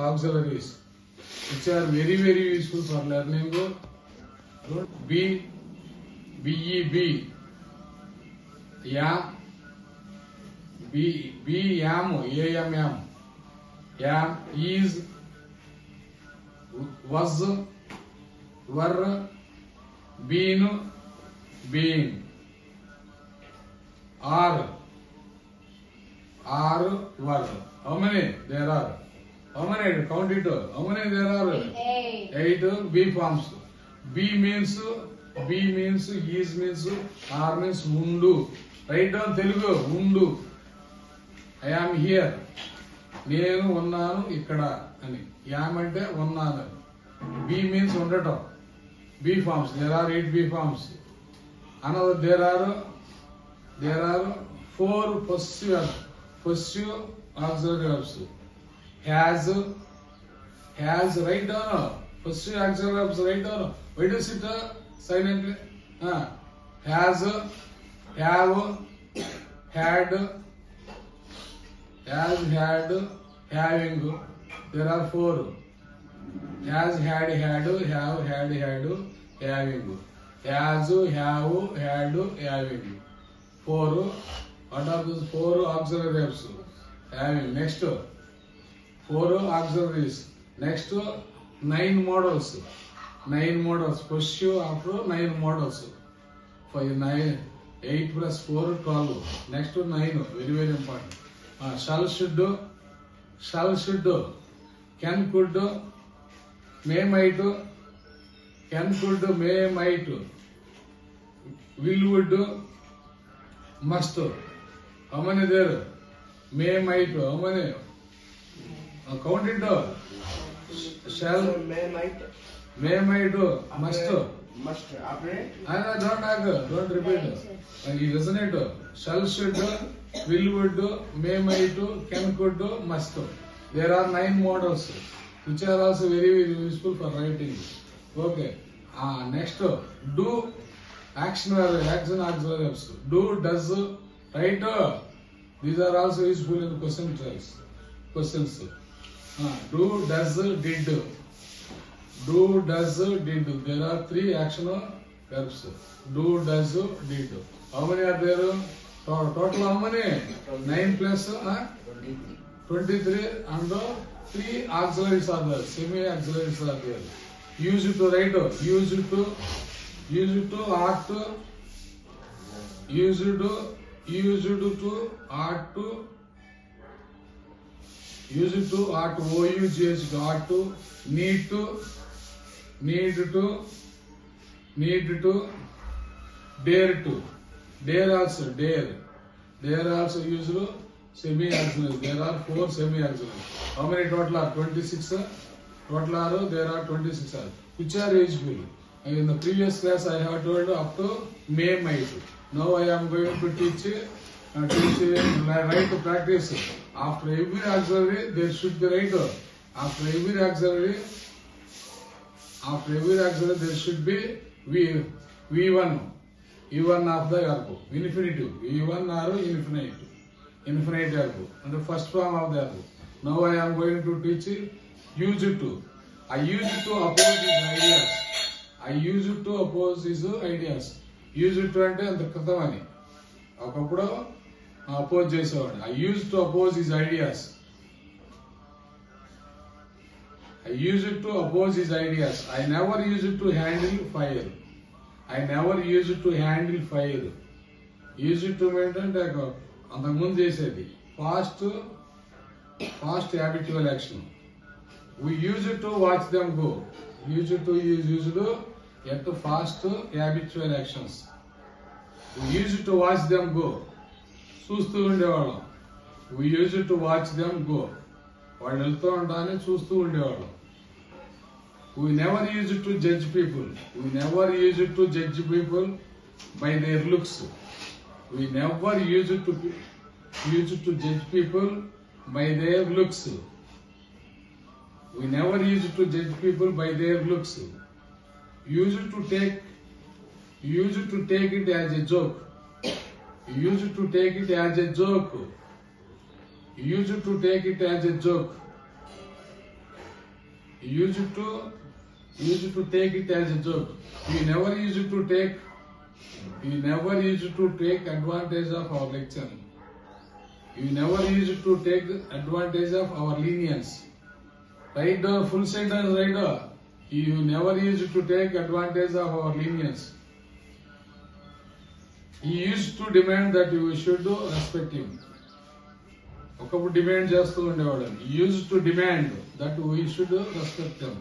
auxiliaries which are very useful for learning. B, B, yam, yam, yam is, was, were, been, are, were. How many there are? How many? Count it. How many there are? 8 B forms. B means is means, R means mundu. Write down Telugu. Mundu. I am here. నేను ఉన్నాను ఇక్కడ అని. Yam అంటే ఉన్నాను. B means ఉండటం. B forms. There are 8 B forms. Another there are 4 possessive auxiliary verbs. Has, write down. Possessive auxiliary verbs, write down. Why do you sit silently? Has, have, had, having. There are 4. Has, had, have, had, having. Has, have, had, having. 4. What are those 4 auxiliary verbs? Having. Next, 4 auxiliaries. Next, 9 modals. 9 modals. Possessive after 9 modals. For 9, 8 plus 4, 12. Next, 9. Very important. Shall, should, can, could, may, might, can, could, may, might, will, would, must. How many there? May, might. How many? Count it. Shall, may, might, must. Don't repeat. You listen it. Shall, should, will, would, may, might, can, could, must. There are 9 models which are also very useful for writing. Okay. Next, do, action auxiliary verbs. Do, does, right? These are also useful in questions. Do, does, did. Do, does, did. There are 3 action verbs. Do, does, did. How many are there? Total how many? 9 plus 23, and 3 auxiliaries are there. Semi-auxiliaries are there. Use it to write. Use it to art. Use it to art. Use it to art. O-U-G-H to art. Need to. Dare to. Dare also. Dare also used semi-auxiliaries. There are 4 semi-auxiliaries. How many total are? 26. Total are there are 26. Which are useful? In the previous class I have told up to may, might. Now I am going to teach right to practice. After every auxiliary there should be right. After every auxiliary there should be V1 of the verb. Infinitive. V1 or infinite verb. And the first form of the verb. Now I am going to teach use it to. I use it to oppose his ideas. I use it to oppose his ideas. Use it to అంటే అంత కృతం అని ఒకప్పుడు oppose చేసేవాడు. I used to oppose his ideas. I use it to oppose his ideas. I never use it to handle fire. I never use it to handle fire. Use it to ఏంటంటే అంతకుముందు చేసేది past habitual action. We use it to watch them go. Use it to at fast habitual actions. We use it to watch them go. చూస్తూ ఉండేవాళ్ళం. We use it to watch them go. వాళ్ళు వెళ్తూ ఉంటానే చూస్తూ ఉండేవాళ్ళం. We never use it to judge people. We never use it to judge people by their looks. We never use it to judge people by their looks. We never use it to judge people by their looks. Use it to take it as a joke. Use it to take it as a joke. Use it to take it as a joke. You used to take it as a joke. We never used to take advantage of our lecture. You never used to take advantage of our lenience. Write the full sentence, right? You never used to take advantage of our lenience. He used to demand that you should respect him. ఒకప్పుడు demand చేస్తూ ఉండేవాడు. He used to demand that we should respect him.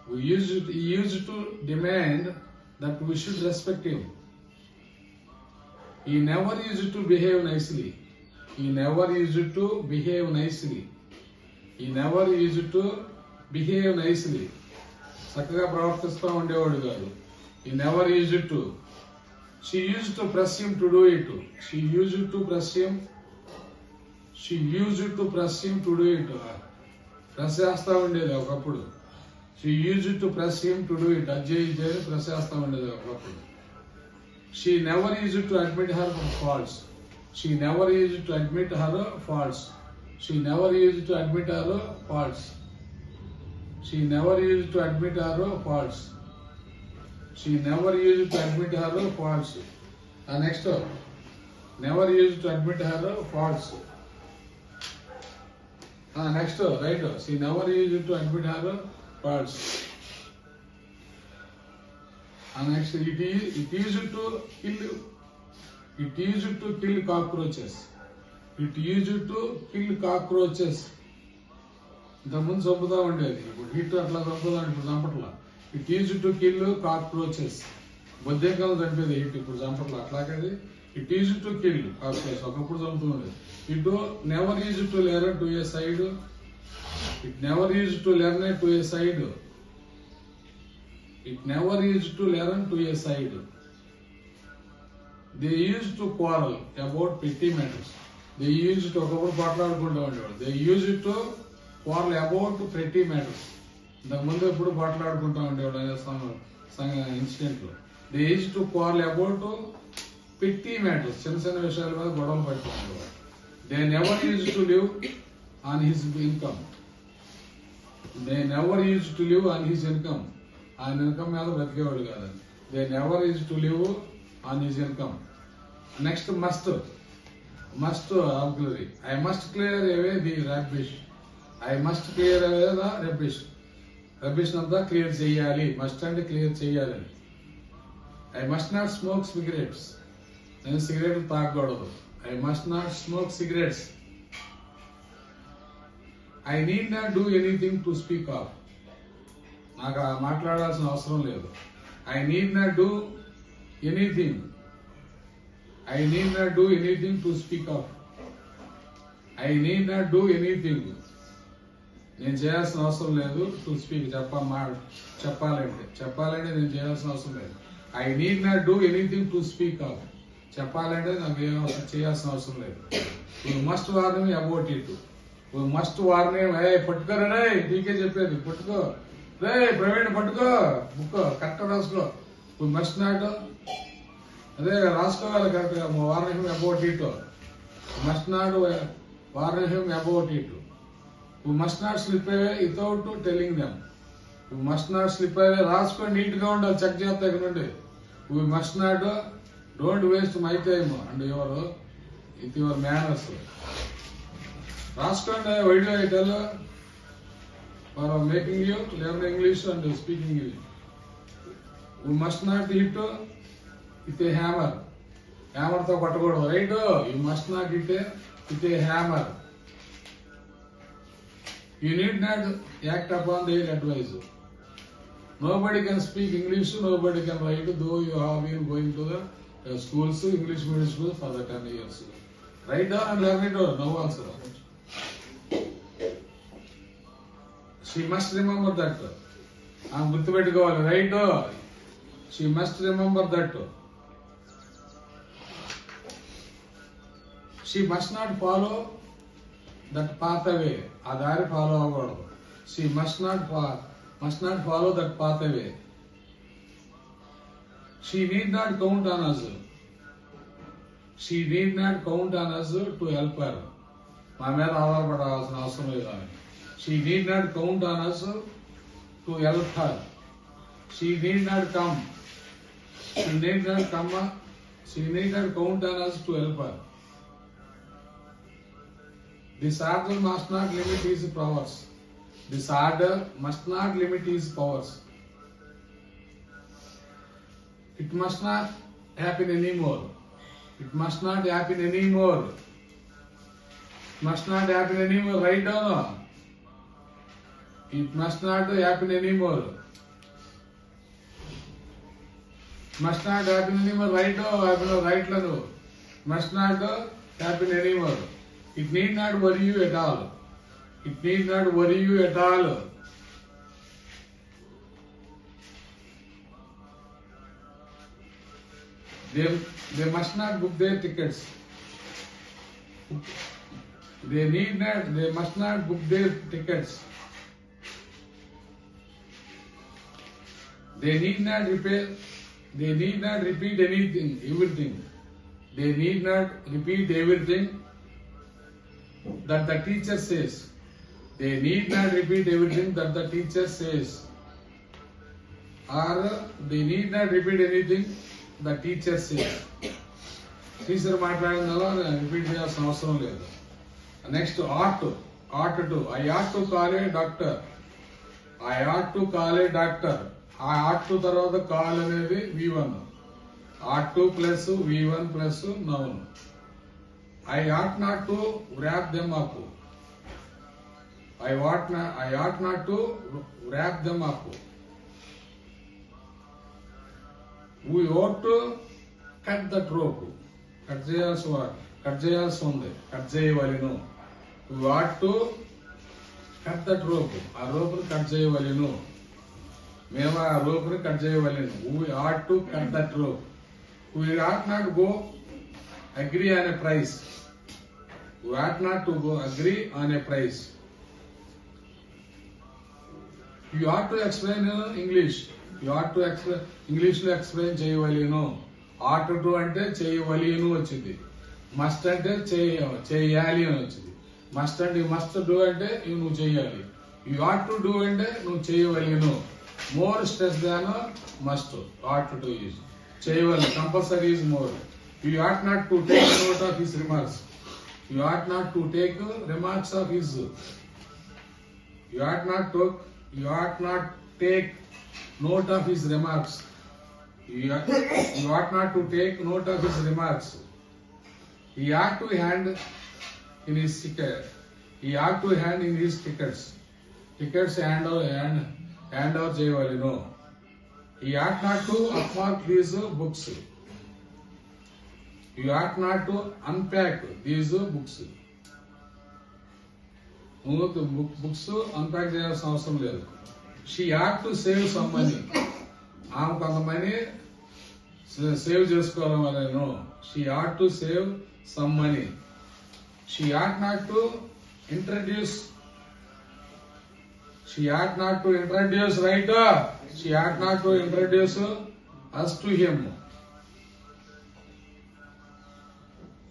He used to demand that we should respect him. He never used to behave nicely. He never used to behave nicely. He never used to behave nicely. చక్కగా ప్రవర్తిస్తూ ఉండేవాడు కాదు. He never used to. She used to press him to do it. She used to press him to do it. Press చేస్తూ ఉండేది ఒకప్పుడు. She used to press him to do it. అజ్జయ్ press చేస్తూ ఉండేది ఒకప్పుడు. She never used to admit her faults. She never used to admit her faults. She never used to admit her faults. She never used to admit her faults. She never used to admit her faults. Next, never used to admit her faults. Next, right? She never used to admit her faults. Next, it used to kill cockroaches. It used to kill cockroaches. ఇంతకుముందు చంపుతా ఉండేది. ఇప్పుడు hit అట్లా చంపుతా, ఇప్పుడు చంపట్లా. It used to kill cockroaches. బొద్దేకాలు చంపేది హిట్, ఇప్పుడు చంపట్లా. అట్లాగది it used to kill cockroaches, ఒకప్పుడు చంపుతూ ఉండేది. It never used to learn to a side. It never used to learn to a side. It never used to learn to a side. They used to quarrel about petty matters. They used ఒకప్పుడు మాట్లాడుకుంటూ ఉండేవాడు. They used to quarrel about petty matters. ఇంతకుముందు ఎప్పుడు మాట్లాడుకుంటూ ఉండేవాడు incident లో. They used to quarrel about petty matters, చిన్న చిన్న విషయాల మీద గొడవలు పట్టుకుంటేవాడు. They never used to live on his income. They never used to live on his income. ఆయన ఇన్కమ్ మీద బ్రతికేవాడు కాదని. They never used to live on his income. Next must auxiliary. I must clear away the rubbish. I must clear away the rubbish. Rubbish అంతా clear చేయాలి. Must అంటే clear చేయాలి. I must not smoke cigarettes. నేను cigarette తాగకూడదు. I must not smoke cigarettes. I need not do anything to speak of. నాకు మాట్లాడాల్సిన అవసరం లేదు. I need not do anything. I need not do anything to speak of. I need not do anything. నేను చేయాల్సిన అవసరం లేదు. To speak చెప్పాలంటే నేను చేయాల్సిన అవసరం లేదు. I need not do anything to speak of. చెప్పాలంటే నాకు చేయాల్సిన అవసరం లేదు. We must warn me about it. We must warn him. పట్టుకోరా రే, నీకే చెప్పేది పట్టుకో రే, ప్రవీణ్ పట్టుకో, బుక్ కరెక్ట్ రాసుకో. We must not, అదే రాసుకోవాలి కరెక్ట్గా. Warn him about it. Must not warn him about it. We must not slip away without telling them. We must not slip away. రాసుకొని నీట్ గా ఉండాలి, చెక్ చేస్తా ఇక్కడ నుండి. We must not, don't waste my time and your manners. రాసుకోండి. Video ideal for making you learn English and speaking English. We must not hit with a hammer. Hammer తో కొట్టకూడదు. Right. You must not hit with a hammer. You need not act upon their advice. Nobody can speak English, nobody can write, though you have been going to the schools, English medium schools for the 10 years. Write down and learn it now also. She must remember that. గుర్తుపెట్టుకోవాలి. Right. She must remember that. She must not follow that pathway. ఆ దారి follow అవ్వకూడదు. She must not follow that pathway. She need not count on us. She need not count on us to help her. మా మీద ఆధారపడాల్సిన అవసరం లేదు ఆమె. She need not count on us to help her. She need not come. She need not come. She need not count on us to help her. This order must not limit his powers. This order must not limit his powers. It must not happen anymore. It must not happen anymore. It must not happen anymore. Write down. It must not happen anymore. Must not happen anymore. Write down. Write down. Must not happen anymore. It need not worry you at all. It need not worry you at all. They must not book their tickets. They must not book their tickets. They need not repeat everything. They need not repeat everything that the teacher says. They need not repeat everything that the teacher says. Or they need not repeat anything the teacher says. Teacher మాట్లాడినలా repeat చేయాల్సిన అవసరం లేదు. Next ought to. I ought to call a doctor. I ought to call a doctor. ఆ ought to తర్వాత call అనేది V1. ought to plus V1 plus noun. I ought not to wrap them up. I ought not to wrap them up. We ought to cut that rope. Cut చేయాల్సి ఉంది. Cut చేయవలెను. We ought to cut that rope. ఆ రోపును cut చేయవలెను. మేము ఆ రోపును cut చేయవలెను. We ought to cut that rope. We ought not go agree on a price. We ought not to go agree on a price. You ought to explain in English. You ought to explain English లో explain చేయవలెను. ought to అంటే చేయవలెను వచ్చింది. Must అంటే చేయాలి అని వచ్చింది. Must అంటే మస్ట్ డూ అంటే నువ్వు చేయాలి. యు ought to do అంటే నువ్వు చేయవలెను. More stress than must. ought to use చేయవలెను. Compulsory is more. You ought not to take note of his remarks. You ought not to take remarks of his. You ought not take note of his remarks. You ought not to take note of his remarks. He ought to hand in his ticket. He ought to hand in his tickets. Tickets hand out చేయవలెను. He ought not to unpack these books. You ought not to unpack these books. Books unpack చేయాల్సిన అవసరం లేదు. She ought to save some money. ఆమె కొంత money save చేసుకోవాలనో. She ought to save some money. She ought not to introduce. She ought not to introduce, right? She ought not to introduce us to him.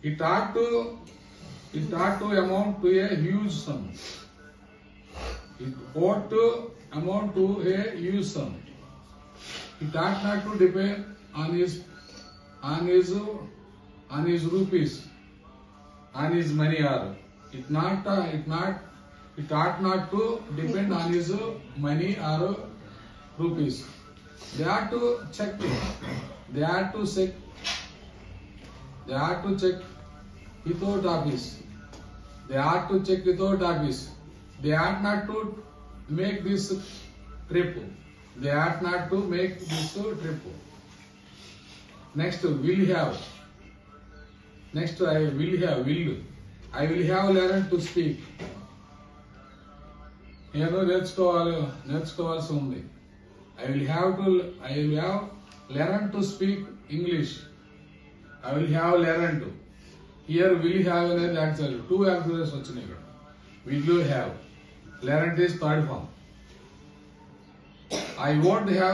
It ought to amount to a huge sum. It ought to amount to a huge sum. It ought not to depend on his rupees, on his money, or it ought not to depend on his money or rupees. They ought to check. They ought to check without office. They ought to check without office. They ought not to make this trip. They ought not to make this trip. Next, will have. Next, I will have learned to speak. నేను నేర్చుకోవాల్సి ఉంది. I will have learned to speak English. I will have learned to. Here will have అనేది actual 2 auxiliaries వచ్చినాయి ఇక్కడ. Will you have. Learned is third form. I won't have